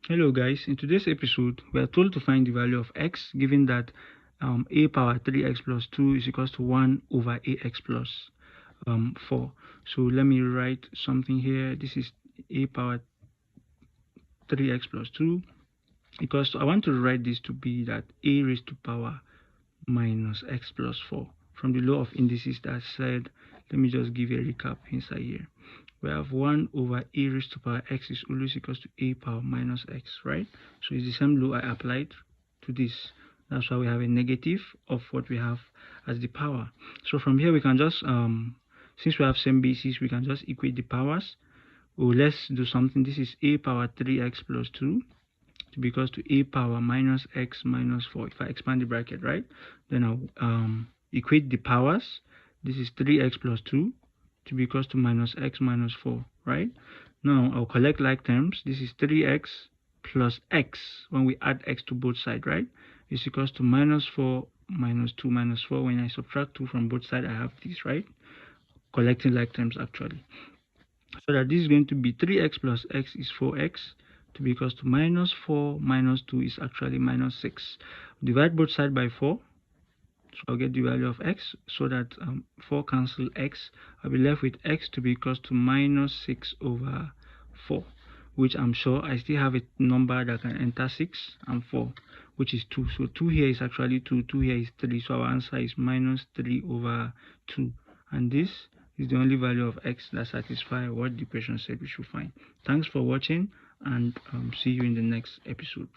Hello guys, in today's episode we are told to find the value of x given that a power 3x plus 2 is equals to 1 over ax plus 4. So let me write something here. This is a power 3x plus 2 equals to, I want to write this to be that a raised to power minus x plus 4 from the law of indices that said, let me just give you a recap inside here. We have 1 over a raised to power x is always equals to a power minus x, right? So it's the same law I applied to this. That's why we have a negative of what we have as the power. So from here we can just, since we have same basis, we can just equate the powers. Oh, let's do something. This is a power 3x plus 2 to be equals to a power minus x minus 4. If I expand the bracket, right, then I'll equate the powers. This is 3x plus 2 to be equals to minus x minus 4, right? Now I'll collect like terms. This is 3x plus x when we add x to both sides, right? Is equals to minus 4 minus 2 minus 4. When I subtract 2 from both sides, I have this, right? Collecting like terms actually. So that this is going to be 3x plus x is 4x to be equals to minus 4 minus 2 is actually minus 6. Divide both sides by 4. So I'll get the value of x, so that 4 cancel x. I'll be left with x to be equals to minus 6 over 4, which I'm sure I still have a number that can enter 6 and 4, which is 2. So 2 here is actually 2, 2 here is 3. So our answer is minus 3 over 2. And this is the only value of x that satisfies what the question said we should find. Thanks for watching, and see you in the next episode.